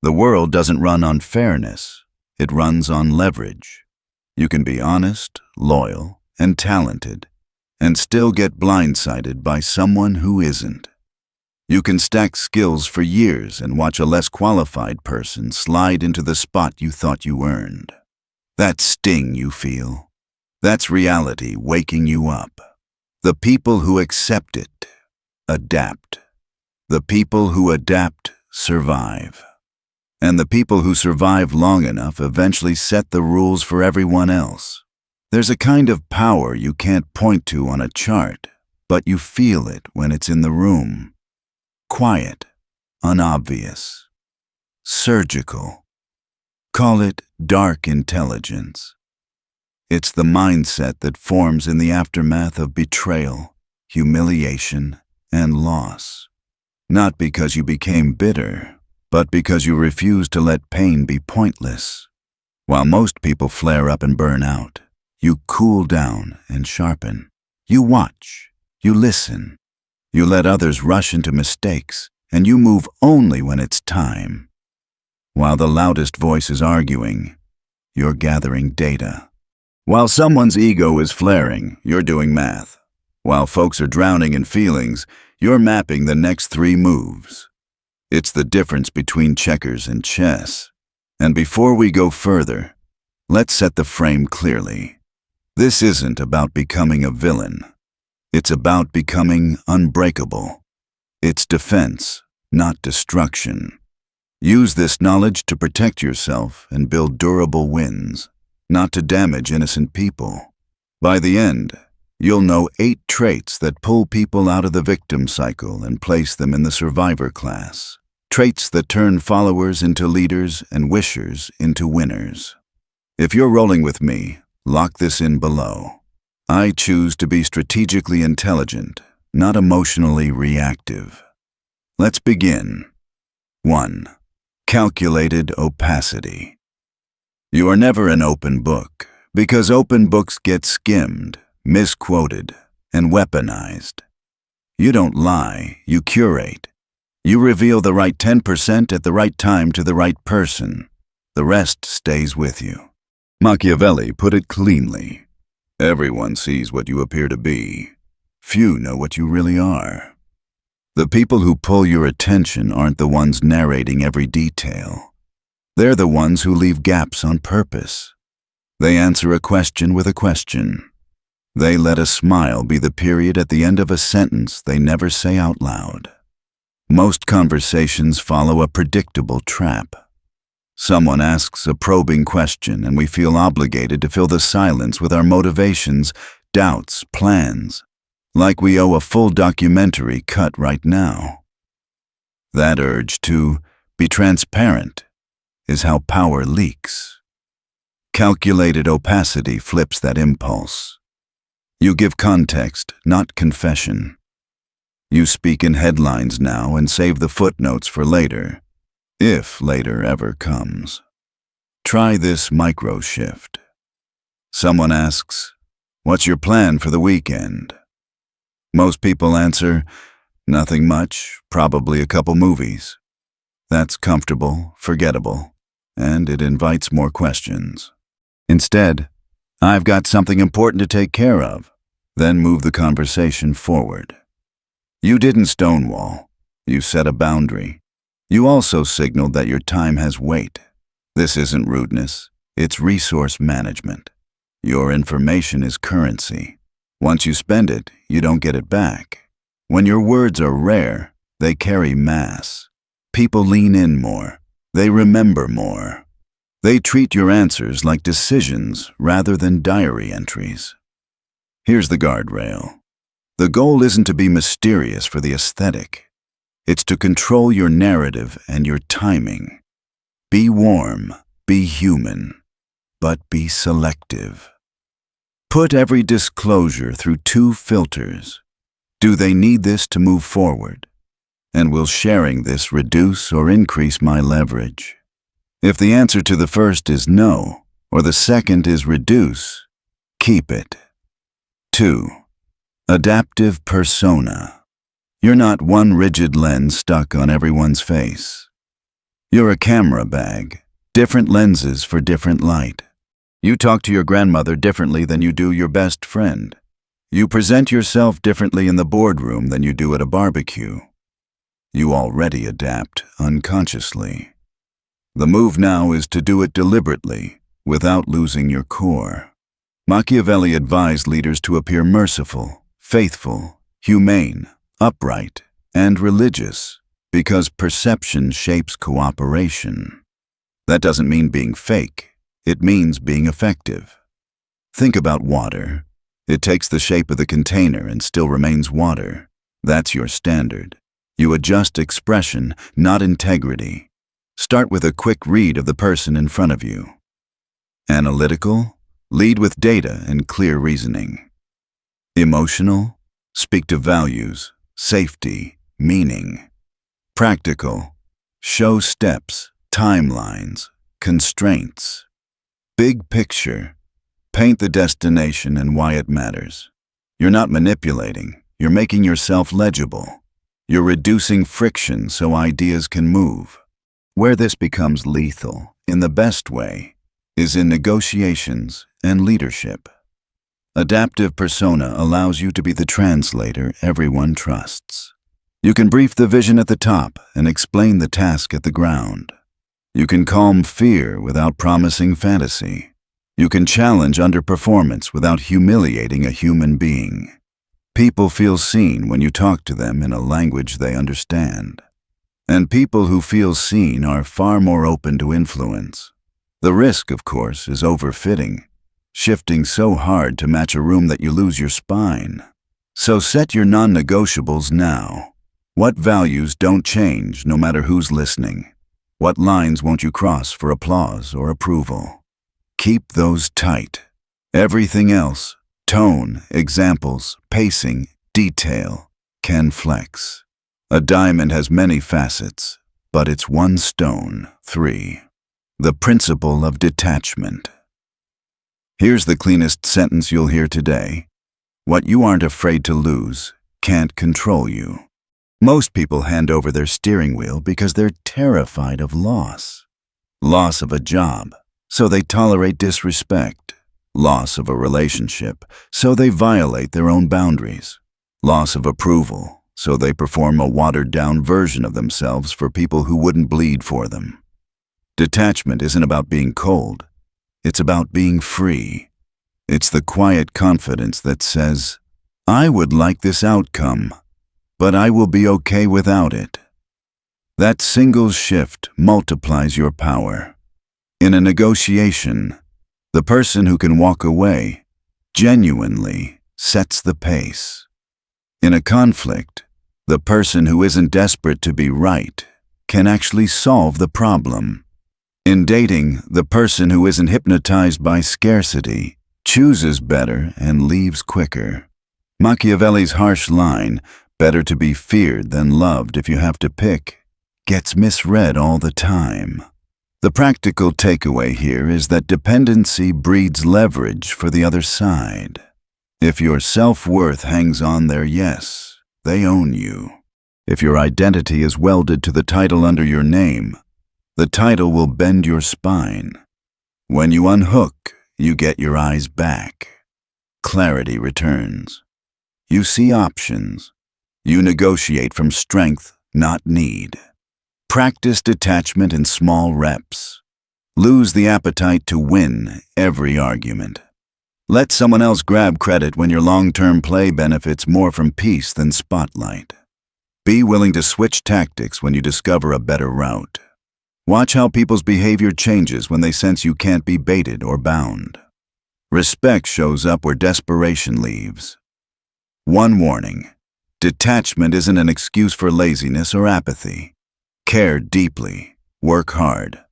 The world doesn't run on fairness. It runs on leverage. You can be honest, loyal, and talented, and still get blindsided by someone who isn't. You can stack skills for years and watch a less qualified person slide into the spot you thought you earned. That sting you feel, that's reality waking you up. The people who accept it, adapt. The people who adapt, survive. And the people who survive long enough eventually set the rules for everyone else. There's a kind of power you can't point to on a chart, but you feel it when it's in the room. Quiet, unobvious, surgical. Call it dark intelligence. It's the mindset that forms in the aftermath of betrayal, humiliation, and loss. Not because you became bitter, but because you refuse to let pain be pointless. While most people flare up and burn out, you cool down and sharpen. You watch, you listen. You let others rush into mistakes, and you move only when it's time. While the loudest voice is arguing, you're gathering data. While someone's ego is flaring, you're doing math. While folks are drowning in feelings, you're mapping the next 3 moves. It's the difference between checkers and chess. And before we go further, let's set the frame clearly. This isn't about becoming a villain. It's about becoming unbreakable. It's defense, not destruction. Use this knowledge to protect yourself and build durable wins, not to damage innocent people. By the end, you'll know 8 traits that pull people out of the victim cycle and place them in the survivor class. Traits that turn followers into leaders and wishers into winners. If you're rolling with me, lock this in below. I choose to be strategically intelligent, not emotionally reactive. Let's begin. 1. Calculated opacity. You are never an open book, because open books get skimmed, misquoted, and weaponized. You don't lie, you curate. You reveal the right 10% at the right time to the right person. The rest stays with you. Machiavelli put it cleanly. Everyone sees what you appear to be. Few know what you really are. The people who pull your attention aren't the ones narrating every detail. They're the ones who leave gaps on purpose. They answer a question with a question. They let a smile be the period at the end of a sentence they never say out loud. Most conversations follow a predictable trap. Someone asks a probing question and we feel obligated to fill the silence with our motivations, doubts, plans, like we owe a full documentary cut right now. That urge to be transparent is how power leaks. Calculated opacity flips that impulse. You give context, not confession. You speak in headlines now and save the footnotes for later, if later ever comes. Try this micro shift. Someone asks, "What's your plan for the weekend?" Most people answer, "Nothing much, probably a couple movies." That's comfortable, forgettable, and it invites more questions. Instead, "I've got something important to take care of," then move the conversation forward. You didn't stonewall. You set a boundary. You also signaled that your time has weight. This isn't rudeness. It's resource management. Your information is currency. Once you spend it, you don't get it back. When your words are rare, they carry mass. People lean in more. They remember more. They treat your answers like decisions rather than diary entries. Here's the guardrail. The goal isn't to be mysterious for the aesthetic. It's to control your narrative and your timing. Be warm, be human, but be selective. Put every disclosure through 2 filters. Do they need this to move forward? And will sharing this reduce or increase my leverage? If the answer to the first is no, or the second is reduce, keep it. 2. Adaptive persona. You're not one rigid lens stuck on everyone's face. You're a camera bag, different lenses for different light. You talk to your grandmother differently than you do your best friend. You present yourself differently in the boardroom than you do at a barbecue. You already adapt unconsciously. The move now is to do it deliberately, without losing your core. Machiavelli advised leaders to appear merciful, faithful, humane, upright, and religious, because perception shapes cooperation. That doesn't mean being fake. It means being effective. Think about water. It takes the shape of the container and still remains water. That's your standard. You adjust expression, not integrity. Start with a quick read of the person in front of you. Analytical? Lead with data and clear reasoning. Emotional? Speak to values, safety, meaning. Practical? Show steps, timelines, constraints. Big picture? Paint the destination and why it matters. You're not manipulating, you're making yourself legible. You're reducing friction so ideas can move. Where this becomes lethal, in the best way, is in negotiations and leadership. Adaptive persona allows you to be the translator everyone trusts. You can brief the vision at the top and explain the task at the ground. You can calm fear without promising fantasy. You can challenge underperformance without humiliating a human being. People feel seen when you talk to them in a language they understand. And people who feel seen are far more open to influence. The risk, of course, is overfitting, shifting so hard to match a room that you lose your spine. So set your non-negotiables now. What values don't change no matter who's listening? What lines won't you cross for applause or approval? Keep those tight. Everything else, tone, examples, pacing, detail, can flex. A diamond has many facets, but it's one stone. 3. The principle of detachment. Here's the cleanest sentence you'll hear today. What you aren't afraid to lose can't control you. Most people hand over their steering wheel because they're terrified of loss. Loss of a job, so they tolerate disrespect. Loss of a relationship, so they violate their own boundaries. Loss of approval, so they perform a watered-down version of themselves for people who wouldn't bleed for them. Detachment isn't about being cold. It's about being free. It's the quiet confidence that says, I would like this outcome, but I will be okay without it. That single shift multiplies your power. In a negotiation, the person who can walk away genuinely sets the pace. In a conflict, the person who isn't desperate to be right can actually solve the problem. In dating, the person who isn't hypnotized by scarcity chooses better and leaves quicker. Machiavelli's harsh line, better to be feared than loved if you have to pick, gets misread all the time. The practical takeaway here is that dependency breeds leverage for the other side. If your self-worth hangs on their yes, they own you. If your identity is welded to the title under your name, the title will bend your spine. When you unhook, you get your eyes back. Clarity returns. You see options. You negotiate from strength, not need. Practice detachment in small reps. Lose the appetite to win every argument. Let someone else grab credit when your long-term play benefits more from peace than spotlight. Be willing to switch tactics when you discover a better route. Watch how people's behavior changes when they sense you can't be baited or bound. Respect shows up where desperation leaves. One warning: detachment isn't an excuse for laziness or apathy. Care deeply, work hard,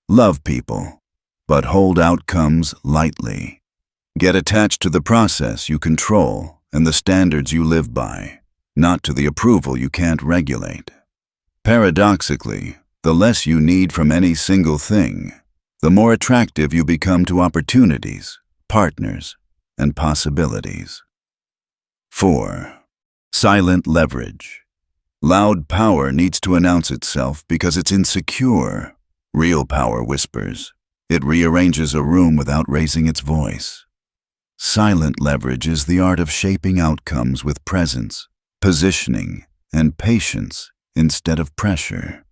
love people, but hold outcomes lightly. Get attached to the process you control and the standards you live by, not to the approval you can't regulate. Paradoxically, the less you need from any single thing, the more attractive you become to opportunities, partners, and possibilities. 4. Silent leverage. Loud power needs to announce itself because it's insecure. Real power whispers. It rearranges a room without raising its voice. Silent leverage is the art of shaping outcomes with presence, positioning, and patience instead of pressure.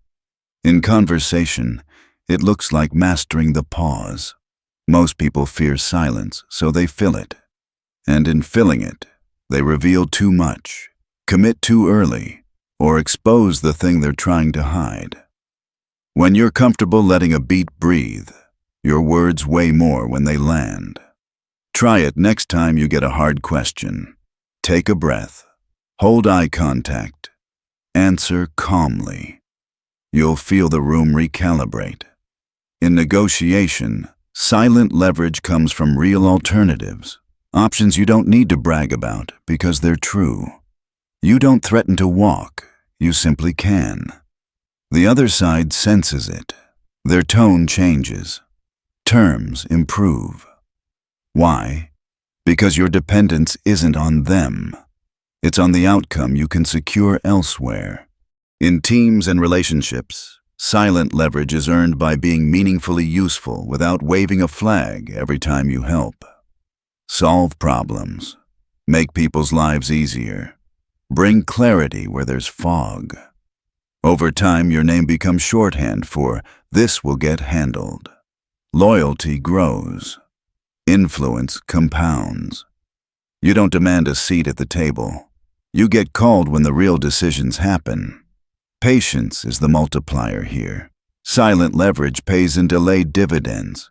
In conversation, it looks like mastering the pause. Most people fear silence, so they fill it. And in filling it, they reveal too much, commit too early, or expose the thing they're trying to hide. When you're comfortable letting a beat breathe, your words weigh more when they land. Try it next time you get a hard question. Take a breath. Hold eye contact. Answer calmly. You'll feel the room recalibrate. In negotiation, silent leverage comes from real alternatives, options you don't need to brag about because they're true. You don't threaten to walk, you simply can. The other side senses it. Their tone changes. Terms improve. Why? Because your dependence isn't on them. It's on the outcome you can secure elsewhere. In teams and relationships, silent leverage is earned by being meaningfully useful without waving a flag every time you help. Solve problems. Make people's lives easier. Bring clarity where there's fog. Over time, your name becomes shorthand for "this will get handled." Loyalty grows. Influence compounds. You don't demand a seat at the table. You get called when the real decisions happen. Patience is the multiplier here. Silent leverage pays in delayed dividends.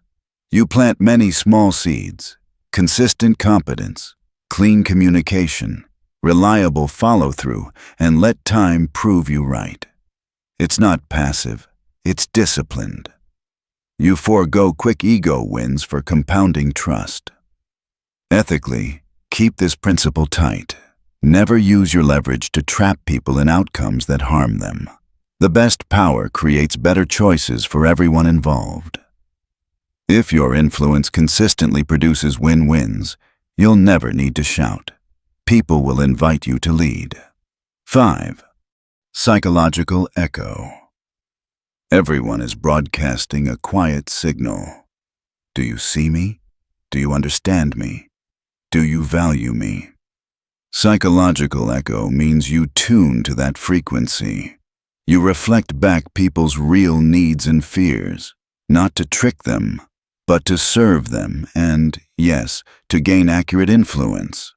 You plant many small seeds, consistent competence, clean communication, reliable follow-through, and let time prove you right. It's not passive, it's disciplined. You forego quick ego wins for compounding trust. Ethically, keep this principle tight. Never use your leverage to trap people in outcomes that harm them. The best power creates better choices for everyone involved. If your influence consistently produces win-wins, you'll never need to shout. People will invite you to lead. 5. Psychological echo. Everyone is broadcasting a quiet signal. Do you see me? Do you understand me? Do you value me? Psychological echo means you tune to that frequency. You reflect back people's real needs and fears, not to trick them, but to serve them and, yes, to gain accurate influence.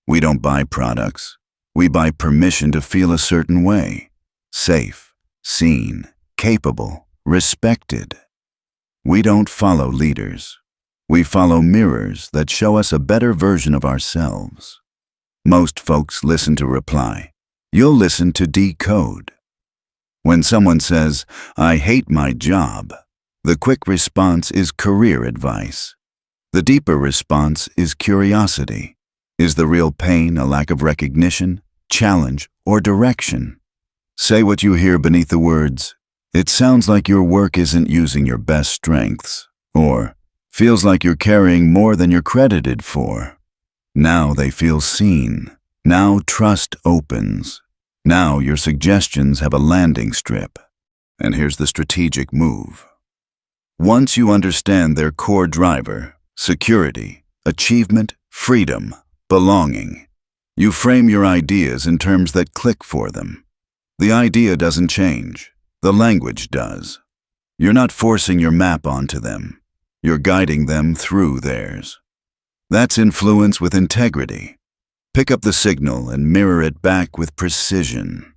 We don't buy products. We buy permission to feel a certain way. Safe, seen, capable, respected. We don't follow leaders. We follow mirrors that show us a better version of ourselves. Most folks listen to reply. You'll listen to decode. When someone says, "I hate my job," the quick response is career advice. The deeper response is curiosity. Is the real pain a lack of recognition, challenge, or direction? Say what you hear beneath the words, "It sounds like your work isn't using your best strengths," or "Feels like you're carrying more than you're credited for." Now they feel seen. Now trust opens. Now your suggestions have a landing strip. And here's the strategic move. Once you understand their core driver, security, achievement, freedom, belonging, you frame your ideas in terms that click for them. The idea doesn't change. The language does. You're not forcing your map onto them. You're guiding them through theirs. That's influence with integrity. Pick up the signal and mirror it back with precision.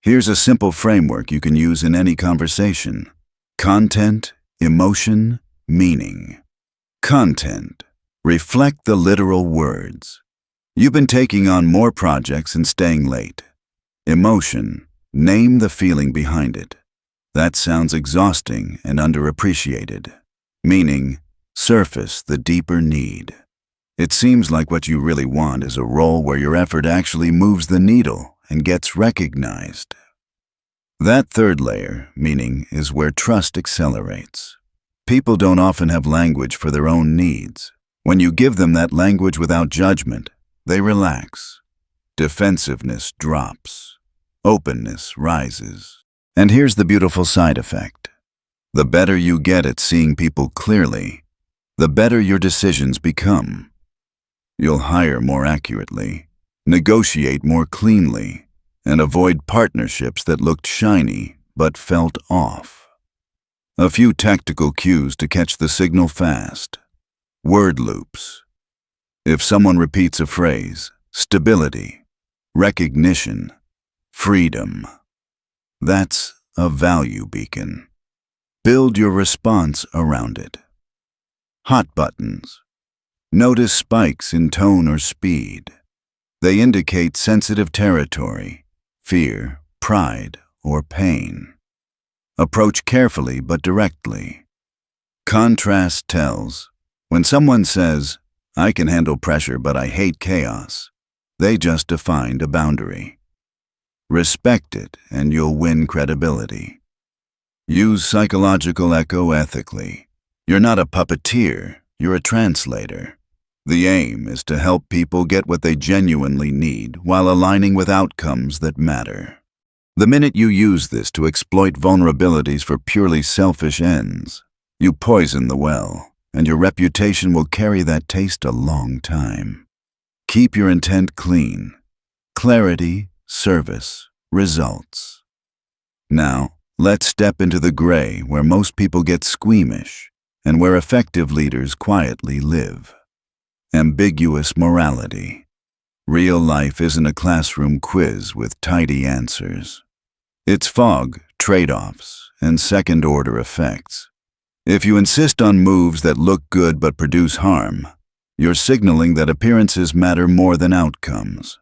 Here's a simple framework you can use in any conversation. Content, emotion, meaning. Content. Reflect the literal words. You've been taking on more projects and staying late. Emotion. Name the feeling behind it. That sounds exhausting and underappreciated. Meaning, surface the deeper need. It seems like what you really want is a role where your effort actually moves the needle and gets recognized. That third layer, meaning, is where trust accelerates. People don't often have language for their own needs. When you give them that language without judgment, they relax. Defensiveness drops. Openness rises. And here's the beautiful side effect. The better you get at seeing people clearly, the better your decisions become. You'll hire more accurately, negotiate more cleanly, and avoid partnerships that looked shiny but felt off. A few tactical cues to catch the signal fast. Word loops. If someone repeats a phrase, stability, recognition, freedom, that's a value beacon. Build your response around it. Hot buttons. Notice spikes in tone or speed. They indicate sensitive territory, fear, pride, or pain. Approach carefully but directly. Contrast tells. When someone says, "I can handle pressure but I hate chaos," they just defined a boundary. Respect it and you'll win credibility. Use psychological echo ethically. You're not a puppeteer, you're a translator. The aim is to help people get what they genuinely need while aligning with outcomes that matter. The minute you use this to exploit vulnerabilities for purely selfish ends, you poison the well, and your reputation will carry that taste a long time. Keep your intent clean. Clarity, service, results. Now, let's step into the gray where most people get squeamish and where effective leaders quietly live. Ambiguous morality. Real life isn't a classroom quiz with tidy answers. It's fog, trade-offs, and second-order effects. If you insist on moves that look good but produce harm, you're signaling that appearances matter more than outcomes.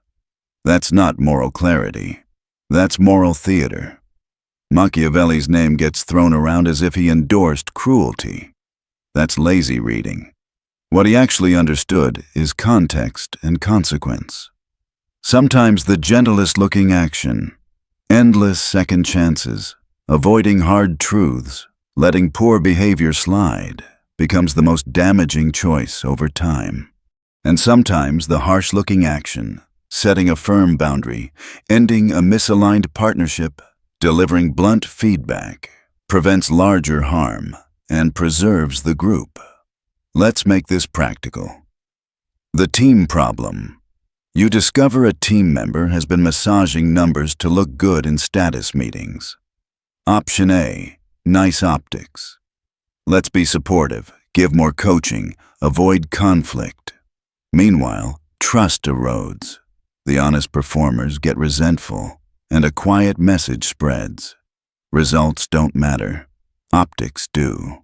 That's not moral clarity. That's moral theater. Machiavelli's name gets thrown around as if he endorsed cruelty. That's lazy reading. What he actually understood is context and consequence. Sometimes the gentlest-looking action, endless second chances, avoiding hard truths, letting poor behavior slide, becomes the most damaging choice over time. And sometimes the harsh-looking action, setting a firm boundary, ending a misaligned partnership, delivering blunt feedback, prevents larger harm and preserves the group. Let's make this practical. The team problem. You discover a team member has been massaging numbers to look good in status meetings. Option A, nice optics. Let's be supportive, give more coaching, avoid conflict. Meanwhile, trust erodes. The honest performers get resentful, and a quiet message spreads. Results don't matter. Optics do.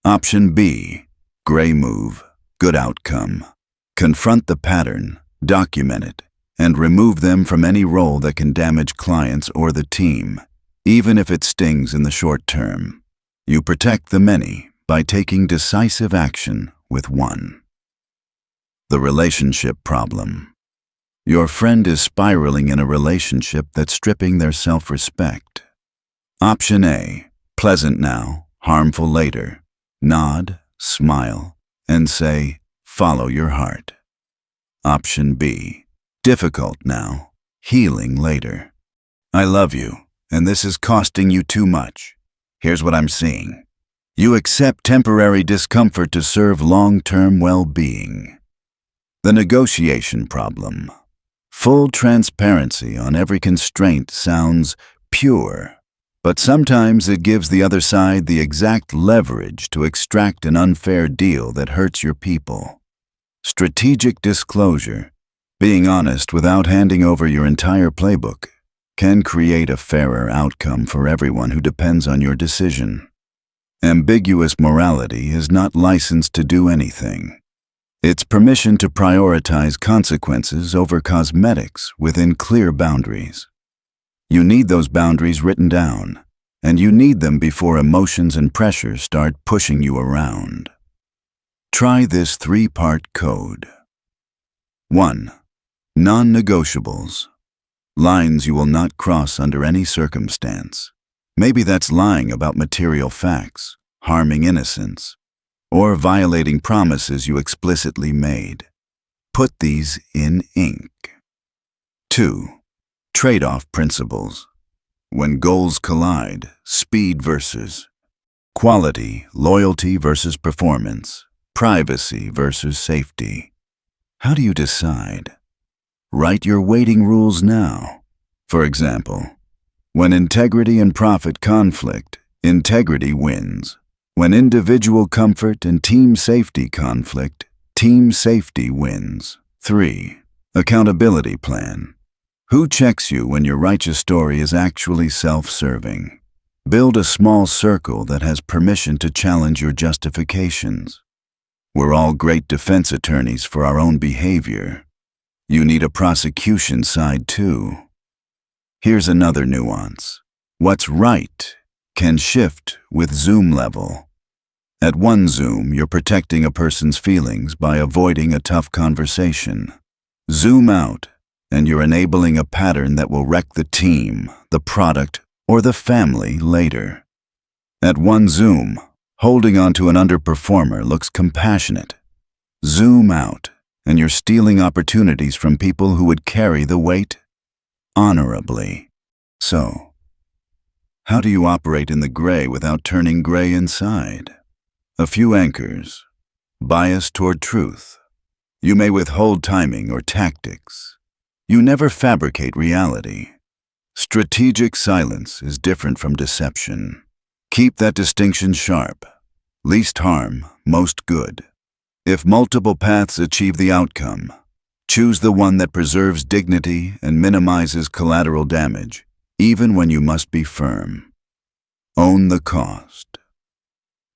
Option B, gray move, good outcome. Confront the pattern, document it, and remove them from any role that can damage clients or the team, even if it stings in the short term. You protect the many by taking decisive action with one. The relationship problem. Your friend is spiraling in a relationship that's stripping their self-respect. Option A, pleasant now, harmful later. Nod, smile, and say, follow your heart. Option B, difficult now, healing later. I love you, and this is costing you too much. Here's what I'm seeing. You accept temporary discomfort to serve long-term well-being. The negotiation problem. Full transparency on every constraint sounds pure, but sometimes it gives the other side the exact leverage to extract an unfair deal that hurts your people. Strategic disclosure, being honest without handing over your entire playbook, can create a fairer outcome for everyone who depends on your decision. Ambiguous morality is not licensed to do anything. It's permission to prioritize consequences over cosmetics within clear boundaries. You need those boundaries written down, and you need them before emotions and pressures start pushing you around. Try this 3-part code. 1. Non-negotiables. Lines you will not cross under any circumstance. Maybe that's lying about material facts, harming innocence, or violating promises you explicitly made. Put these in ink. 2. Trade-off principles. When goals collide, speed versus Quality, loyalty versus performance, privacy versus safety. How do you decide? Write your weighting rules now. For example, when integrity and profit conflict, integrity wins. When individual comfort and team safety conflict, team safety wins. 3. Accountability plan. Who checks you when your righteous story is actually self-serving? Build a small circle that has permission to challenge your justifications. We're all great defense attorneys for our own behavior. You need a prosecution side too. Here's another nuance. What's right can shift with zoom level. At one zoom, you're protecting a person's feelings by avoiding a tough conversation. Zoom out, and you're enabling a pattern that will wreck the team, the product, or the family later. At one zoom, holding onto an underperformer looks compassionate. Zoom out, and you're stealing opportunities from people who would carry the weight honorably. So, how do you operate in the gray without turning gray inside? A few anchors. Bias toward truth. You may withhold timing or tactics. You never fabricate reality. Strategic silence is different from deception. Keep that distinction sharp. Least harm, most good. If multiple paths achieve the outcome, choose the one that preserves dignity and minimizes collateral damage, even when you must be firm. Own the cost.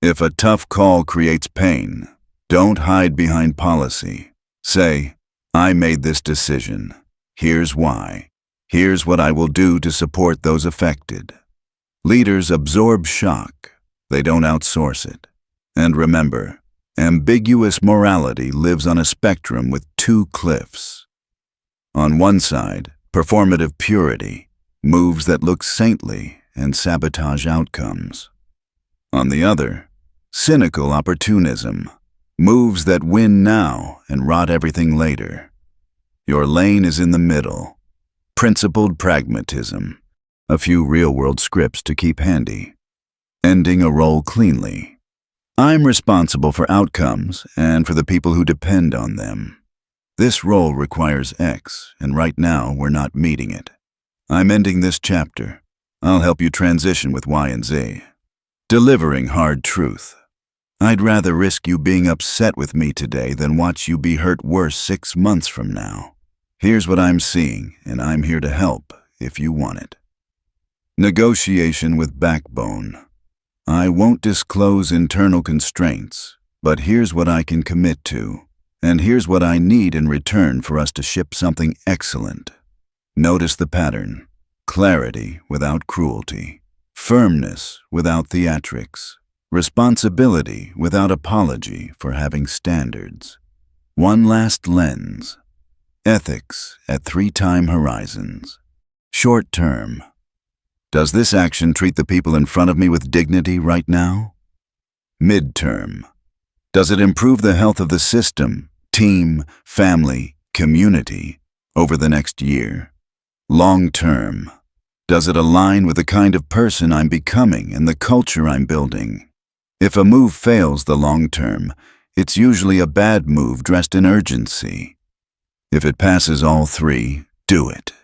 If a tough call creates pain, don't hide behind policy. Say, I made this decision. Here's why. Here's what I will do to support those affected. Leaders absorb shock. They don't outsource it. And remember, ambiguous morality lives on a spectrum with two cliffs. On one side, performative purity, moves that look saintly and sabotage outcomes. On the other, cynical opportunism, moves that win now and rot everything later. Your lane is in the middle. Principled pragmatism, a few real-world scripts to keep handy. Ending a role cleanly. I'm responsible for outcomes and for the people who depend on them. This role requires X, and right now we're not meeting it. I'm ending this chapter. I'll help you transition with Y and Z. Delivering hard truth. I'd rather risk you being upset with me today than watch you be hurt worse 6 months from now. Here's what I'm seeing, and I'm here to help if you want it. Negotiation with backbone. I won't disclose internal constraints, but here's what I can commit to, and here's what I need in return for us to ship something excellent. Notice the pattern. Clarity without cruelty. Firmness without theatrics. Responsibility without apology for having standards. One last lens. Ethics at 3-time horizons. Short term. Does this action treat the people in front of me with dignity right now? Mid-term. Does it improve the health of the system, team, family, community over the next year? Long-term. Does it align with the kind of person I'm becoming and the culture I'm building? If a move fails the long term, it's usually a bad move dressed in urgency. If it passes all three, do it,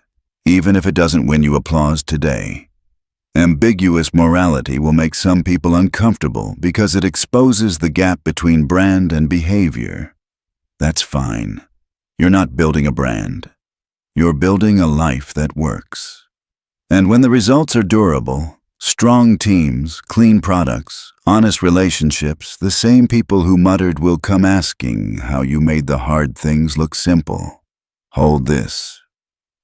even if it doesn't win you applause today. Ambiguous morality will make some people uncomfortable because it exposes the gap between brand and behavior. That's fine. You're not building a brand. You're building a life that works. And when the results are durable, strong teams, clean products, honest relationships, the same people who muttered will come asking how you made the hard things look simple. Hold this.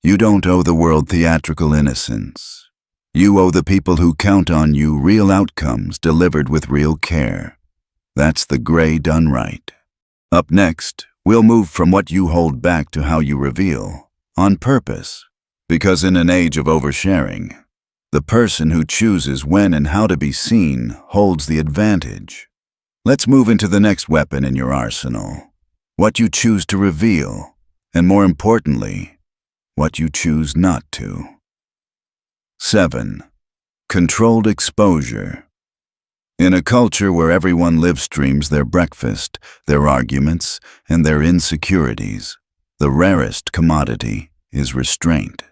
You don't owe the world theatrical innocence. You owe the people who count on you real outcomes delivered with real care. That's the gray done right. Up next, we'll move from what you hold back to how you reveal, on purpose. Because in an age of oversharing, the person who chooses when and how to be seen holds the advantage. Let's move into the next weapon in your arsenal. What you choose to reveal, and more importantly, what you choose not to. 7. Controlled exposure. In a culture where everyone live streams their breakfast, their arguments, and their insecurities, the rarest commodity is restraint.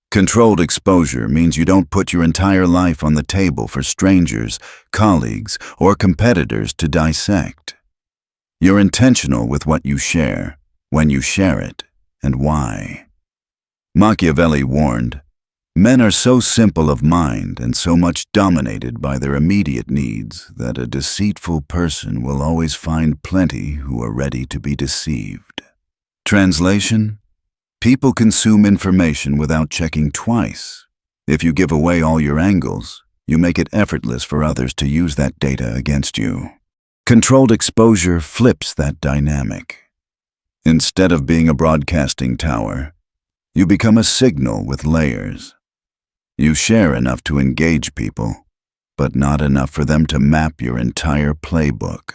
Controlled exposure means you don't put your entire life on the table for strangers, colleagues, or competitors to dissect. You're intentional with what you share, when you share it, and why. Machiavelli warned, "Men are so simple of mind and so much dominated by their immediate needs that a deceitful person will always find plenty who are ready to be deceived." Translation: people consume information without checking twice. If you give away all your angles, you make it effortless for others to use that data against you. Controlled exposure flips that dynamic. Instead of being a broadcasting tower, you become a signal with layers. You share enough to engage people, but not enough for them to map your entire playbook.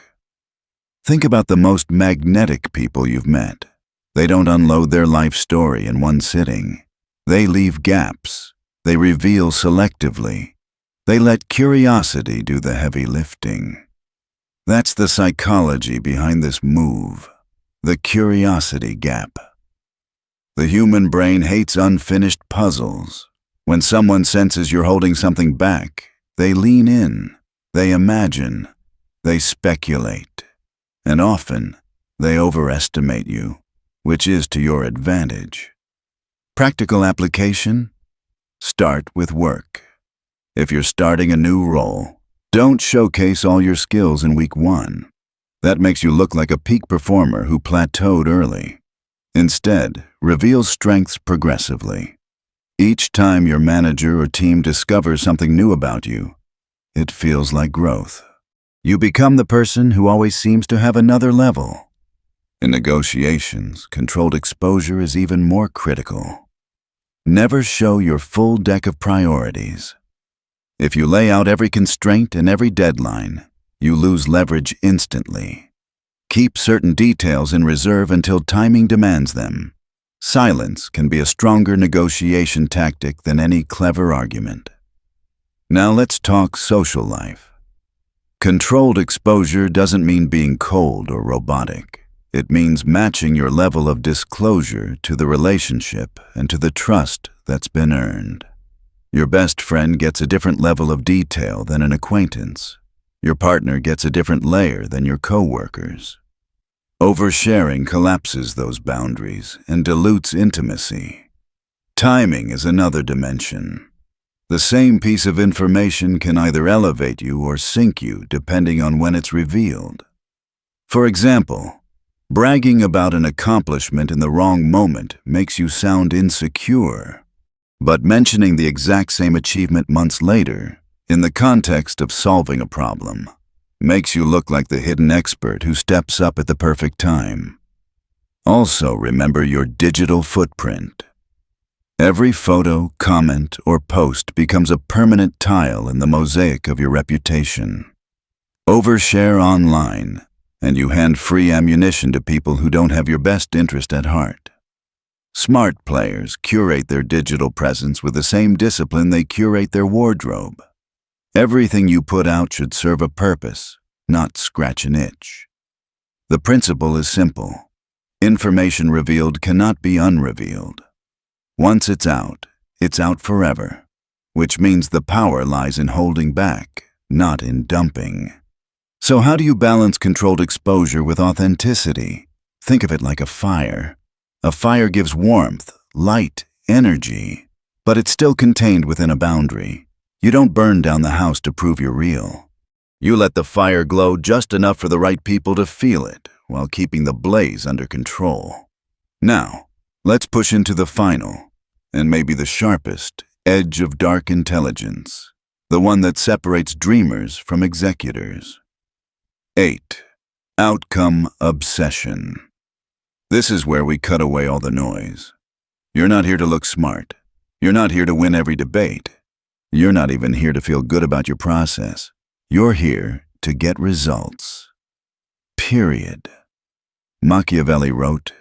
Think about the most magnetic people you've met. They don't unload their life story in one sitting. They leave gaps. They reveal selectively. They let curiosity do the heavy lifting. That's the psychology behind this move, the curiosity gap. The human brain hates unfinished puzzles. When someone senses you're holding something back, they lean in, they imagine, they speculate, and often they overestimate you, which is to your advantage. Practical application? Start with work. If you're starting a new role, don't showcase all your skills in week 1. That makes you look like a peak performer who plateaued early. Instead, reveal strengths progressively. Each time your manager or team discovers something new about you, it feels like growth. You become the person who always seems to have another level. In negotiations, controlled exposure is even more critical. Never show your full deck of priorities. If you lay out every constraint and every deadline, you lose leverage instantly. Keep certain details in reserve until timing demands them. Silence can be a stronger negotiation tactic than any clever argument. Now let's talk social life. Controlled exposure doesn't mean being cold or robotic. It means matching your level of disclosure to the relationship and to the trust that's been earned. Your best friend gets a different level of detail than an acquaintance. Your partner gets a different layer than your coworkers. Oversharing collapses those boundaries and dilutes intimacy. Timing is another dimension. The same piece of information can either elevate you or sink you depending on when it's revealed. For example, bragging about an accomplishment in the wrong moment makes you sound insecure, but mentioning the exact same achievement months later, in the context of solving a problem, makes you look like the hidden expert who steps up at the perfect time. Also, remember your digital footprint. Every photo, comment, or post becomes a permanent tile in the mosaic of your reputation. Overshare online, and you hand free ammunition to people who don't have your best interest at heart. Smart players curate their digital presence with the same discipline they curate their wardrobe. Everything you put out should serve a purpose, not scratch an itch. The principle is simple. Information revealed cannot be unrevealed. Once it's out forever, which means the power lies in holding back, not in dumping. So how do you balance controlled exposure with authenticity? Think of it like a fire. A fire gives warmth, light, energy, but it's still contained within a boundary. You don't burn down the house to prove you're real. You let the fire glow just enough for the right people to feel it, while keeping the blaze under control. Now, let's push into the final, and maybe the sharpest, edge of dark intelligence, the one that separates dreamers from executors. 8. Outcome obsession. This is where we cut away all the noise. You're not here to look smart. You're not here to win every debate. You're not even here to feel good about your process. You're here to get results. Period. Machiavelli wrote,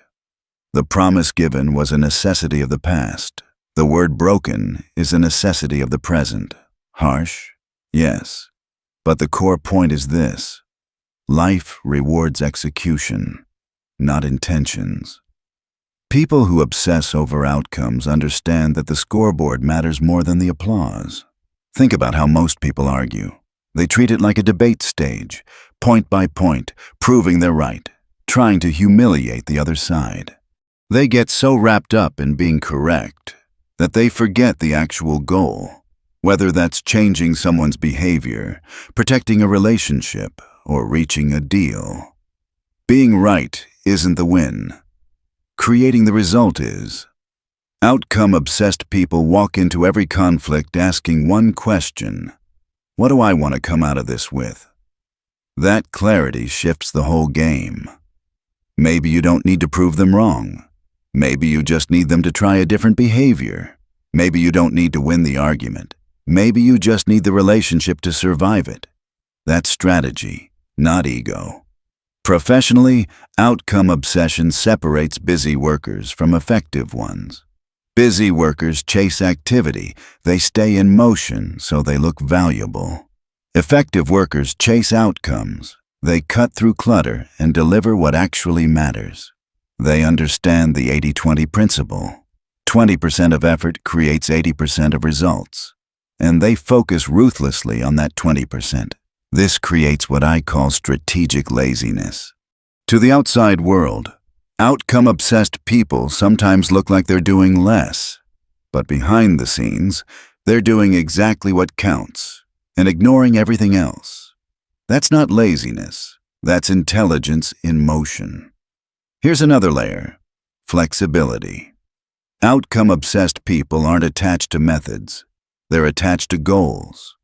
"The promise given was a necessity of the past. The word broken is a necessity of the present." Harsh? Yes. But the core point is this: life rewards execution, not intentions. People who obsess over outcomes understand that the scoreboard matters more than the applause. Think about how most people argue. They treat it like a debate stage, point by point, proving they're right, trying to humiliate the other side. They get so wrapped up in being correct that they forget the actual goal, whether that's changing someone's behavior, protecting a relationship, or reaching a deal. Being right isn't the win. Creating the result is. Outcome-obsessed people walk into every conflict asking one question: what do I want to come out of this with? That clarity shifts the whole game. Maybe you don't need to prove them wrong. Maybe you just need them to try a different behavior. Maybe you don't need to win the argument. Maybe you just need the relationship to survive it. That's strategy, not ego. Professionally, outcome obsession separates busy workers from effective ones. Busy workers chase activity. They stay in motion so they look valuable. Effective workers chase outcomes. They cut through clutter and deliver what actually matters. They understand the 80-20 principle. 20% of effort creates 80% of results. And they focus ruthlessly on that 20%. This creates what I call strategic laziness. To the outside world, outcome-obsessed people sometimes look like they're doing less, but behind the scenes, they're doing exactly what counts and ignoring everything else. That's not laziness, that's intelligence in motion. Here's another layer: flexibility. Outcome-obsessed people aren't attached to methods, they're attached to goals.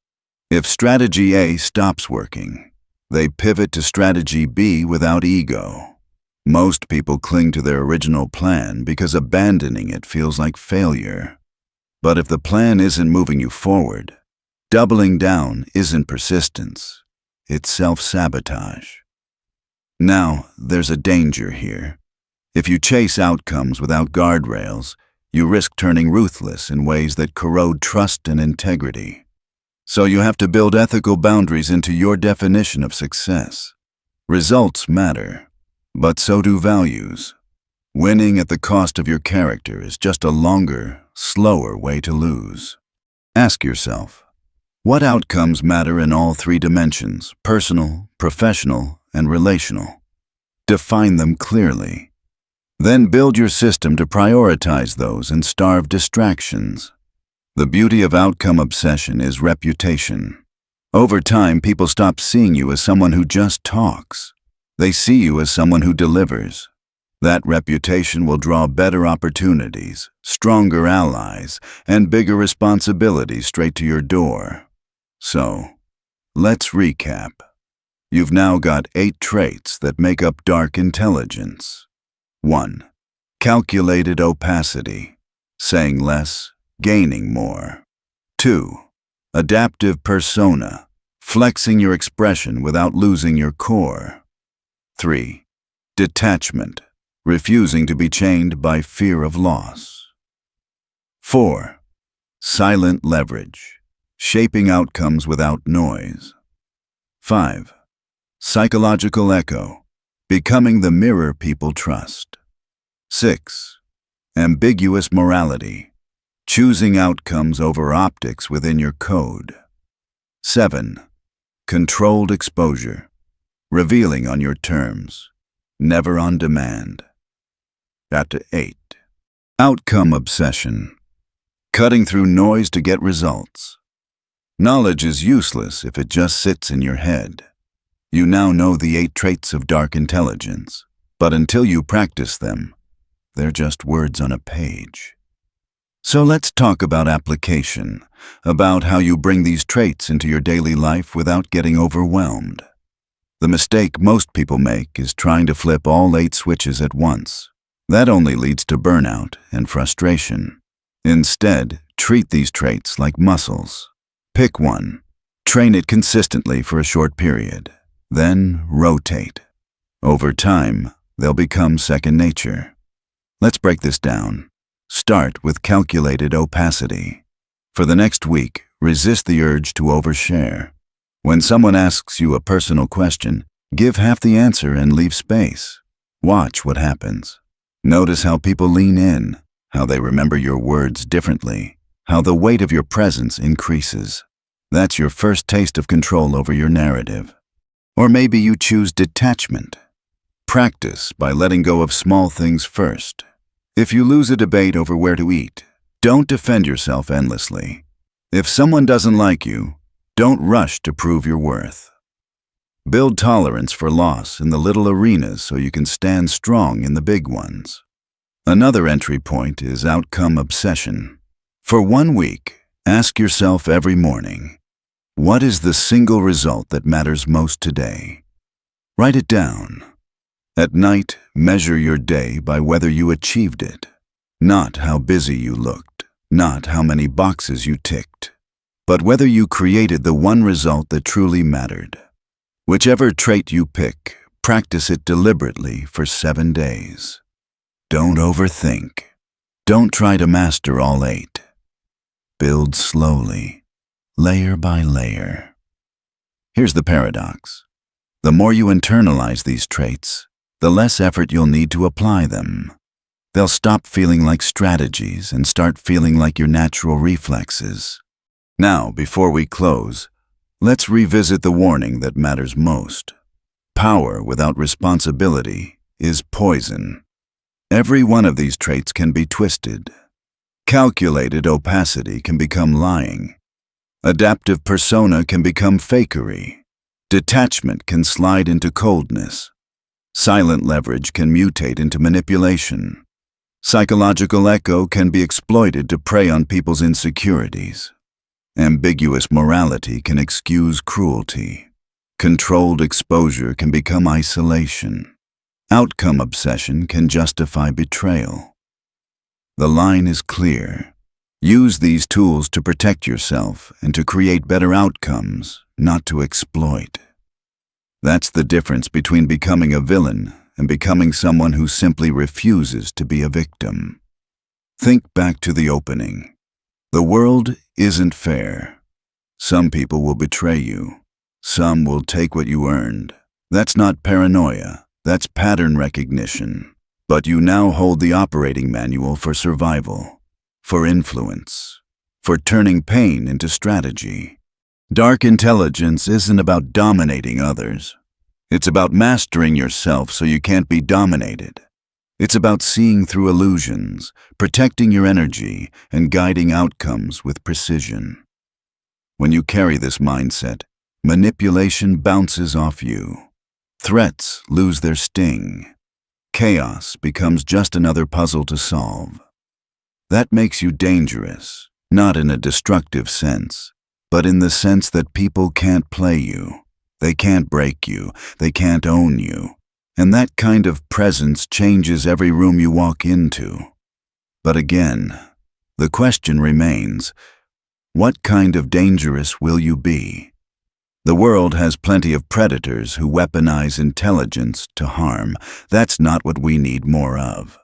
If strategy A stops working, they pivot to strategy B without ego. Most people cling to their original plan because abandoning it feels like failure. But if the plan isn't moving you forward, doubling down isn't persistence, it's self-sabotage. Now, there's a danger here. If you chase outcomes without guardrails, you risk turning ruthless in ways that corrode trust and integrity. So you have to build ethical boundaries into your definition of success. Results matter, but so do values. Winning at the cost of your character is just a longer, slower way to lose. Ask yourself, what outcomes matter in all three dimensions: personal, professional, and relational? Define them clearly. Then build your system to prioritize those and starve distractions. The beauty of outcome obsession is reputation. Over time, people stop seeing you as someone who just talks. They see you as someone who delivers. That reputation will draw better opportunities, stronger allies, and bigger responsibilities straight to your door. So, let's recap. You've now got 8 traits that make up dark intelligence. 1. Calculated opacity, saying less, gaining more. 2. Adaptive persona, flexing your expression without losing your core. 3. Detachment, refusing to be chained by fear of loss. 4. Silent leverage, shaping outcomes without noise. 5. Psychological echo, becoming the mirror people trust. 6. Ambiguous morality, choosing outcomes over optics within your code. 7. Controlled exposure, revealing on your terms, never on demand. Chapter 8. Outcome obsession, cutting through noise to get results. Knowledge is useless if it just sits in your head. You now know the 8 traits of dark intelligence, but until you practice them, they're just words on a page. So let's talk about application, about how you bring these traits into your daily life without getting overwhelmed. The mistake most people make is trying to flip all 8 switches at once. That only leads to burnout and frustration. Instead, treat these traits like muscles. Pick one. Train it consistently for a short period. Then rotate. Over time, they'll become second nature. Let's break this down. Start with calculated opacity. For the next week, resist the urge to overshare. When someone asks you a personal question, give half the answer and leave space. Watch what happens. Notice how people lean in, how they remember your words differently, how the weight of your presence increases. That's your first taste of control over your narrative. Or maybe you choose detachment. Practice by letting go of small things first. If you lose a debate over where to eat, don't defend yourself endlessly. If someone doesn't like you, don't rush to prove your worth. Build tolerance for loss in the little arenas so you can stand strong in the big ones. Another entry point is outcome obsession. For 1 week, ask yourself every morning, what is the single result that matters most today? Write it down. At night, measure your day by whether you achieved it, not how busy you looked, not how many boxes you ticked, but whether you created the one result that truly mattered. Whichever trait you pick, practice it deliberately for 7 days. Don't overthink. Don't try to master all 8. Build slowly, layer by layer. Here's the paradox. The more you internalize these traits, the less effort you'll need to apply them. They'll stop feeling like strategies and start feeling like your natural reflexes. Now, before we close, let's revisit the warning that matters most. Power without responsibility is poison. Every one of these traits can be twisted. Calculated opacity can become lying. Adaptive persona can become fakery. Detachment can slide into coldness. Silent leverage can mutate into manipulation. Psychological echo can be exploited to prey on people's insecurities. Ambiguous morality can excuse cruelty. Controlled exposure can become isolation. Outcome obsession can justify betrayal. The line is clear. Use these tools to protect yourself and to create better outcomes, not to exploit. That's the difference between becoming a villain and becoming someone who simply refuses to be a victim. Think back to the opening. The world isn't fair. Some people will betray you. Some will take what you earned. That's not paranoia. That's pattern recognition. But you now hold the operating manual for survival, for influence, for turning pain into strategy. Dark intelligence isn't about dominating others. It's about mastering yourself so you can't be dominated. It's about seeing through illusions, protecting your energy, and guiding outcomes with precision. When you carry this mindset, manipulation bounces off you. Threats lose their sting. Chaos becomes just another puzzle to solve. That makes you dangerous, not in a destructive sense, but in the sense that people can't play you. They can't break you. They can't own you. And that kind of presence changes every room you walk into. But again, the question remains, what kind of dangerous will you be? The world has plenty of predators who weaponize intelligence to harm. That's not what we need more of.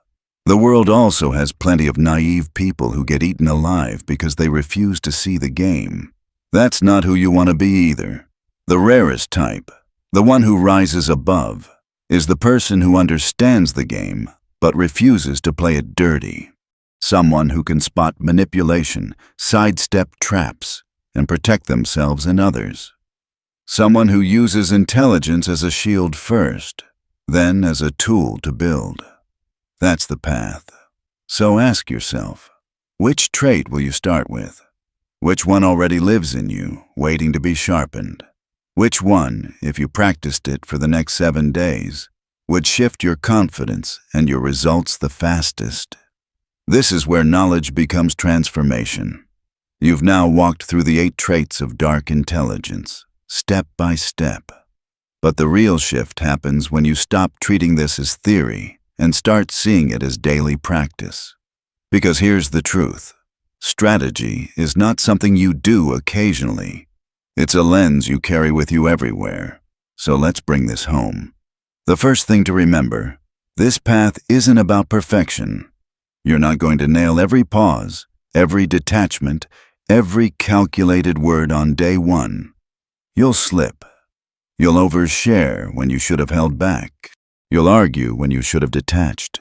The world also has plenty of naive people who get eaten alive because they refuse to see the game. That's not who you want to be either. The rarest type, the one who rises above, is the person who understands the game but refuses to play it dirty. Someone who can spot manipulation, sidestep traps, and protect themselves and others. Someone who uses intelligence as a shield first, then as a tool to build. That's the path. So ask yourself, which trait will you start with? Which one already lives in you, waiting to be sharpened? Which one, if you practiced it for the next 7 days, would shift your confidence and your results the fastest? This is where knowledge becomes transformation. You've now walked through the 8 traits of dark intelligence, step by step. But the real shift happens when you stop treating this as theory and start seeing it as daily practice. Because here's the truth. Strategy is not something you do occasionally. It's a lens you carry with you everywhere. So let's bring this home. The first thing to remember, this path isn't about perfection. You're not going to nail every pause, every detachment, every calculated word on day 1. You'll slip. You'll overshare when you should have held back. You'll argue when you should have detached.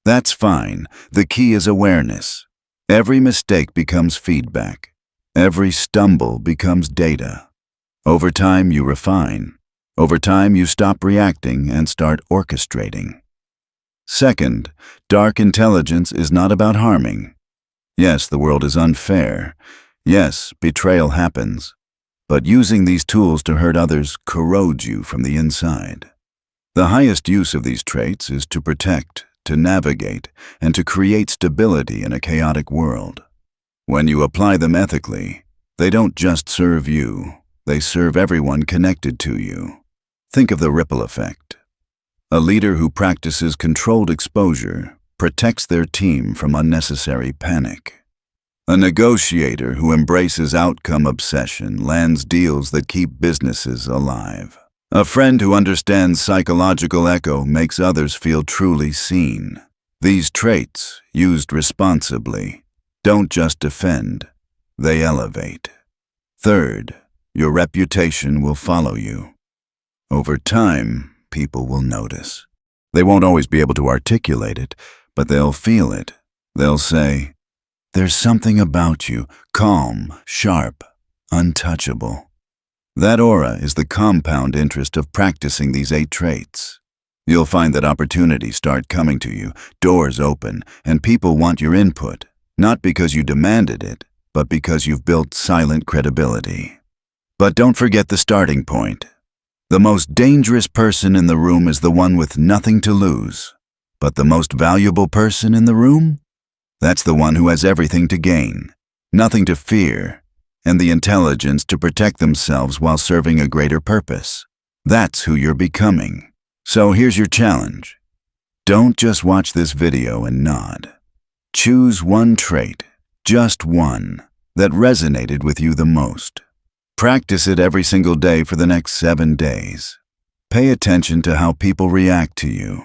That's fine. The key is awareness. Every mistake becomes feedback. Every stumble becomes data. Over time, you refine. Over time, you stop reacting and start orchestrating. Second, dark intelligence is not about harming. Yes, the world is unfair. Yes, betrayal happens. But using these tools to hurt others corrodes you from the inside. The highest use of these traits is to protect, to navigate, and to create stability in a chaotic world. When you apply them ethically, they don't just serve you, they serve everyone connected to you. Think of the ripple effect. A leader who practices controlled exposure protects their team from unnecessary panic. A negotiator who embraces outcome obsession lands deals that keep businesses alive. A friend who understands psychological echo makes others feel truly seen. These traits, used responsibly, don't just defend, they elevate. Third, your reputation will follow you. Over time, people will notice. They won't always be able to articulate it, but they'll feel it. They'll say, "There's something about you, calm, sharp, untouchable." That aura is the compound interest of practicing these 8 traits. You'll find that opportunities start coming to you, doors open, and people want your input, not because you demanded it, but because you've built silent credibility. But don't forget the starting point. The most dangerous person in the room is the one with nothing to lose. But the most valuable person in the room? That's the one who has everything to gain, nothing to fear, and the intelligence to protect themselves while serving a greater purpose. That's who you're becoming. So here's your challenge. Don't just watch this video and nod. Choose one trait, just one, that resonated with you the most. Practice it every single day for the next 7 days. Pay attention to how people react to you.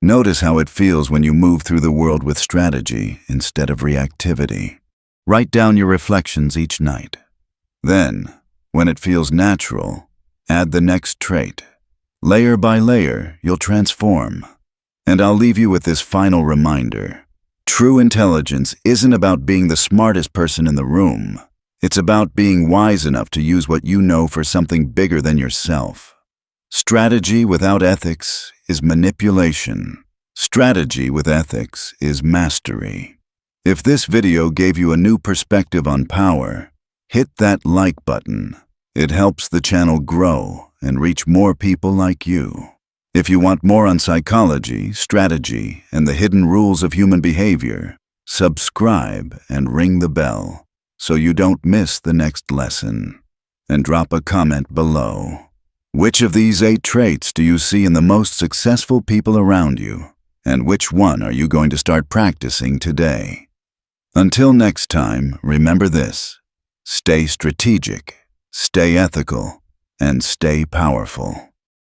Notice how it feels when you move through the world with strategy instead of reactivity. Write down your reflections each night. Then, when it feels natural, add the next trait. Layer by layer, you'll transform. And I'll leave you with this final reminder. True intelligence isn't about being the smartest person in the room. It's about being wise enough to use what you know for something bigger than yourself. Strategy without ethics is manipulation. Strategy with ethics is mastery. If this video gave you a new perspective on power, hit that like button. It helps the channel grow and reach more people like you. If you want more on psychology, strategy, and the hidden rules of human behavior, subscribe and ring the bell so you don't miss the next lesson. And drop a comment below. Which of these 8 traits do you see in the most successful people around you? And which one are you going to start practicing today? Until next time, remember this: stay strategic, stay ethical, and stay powerful.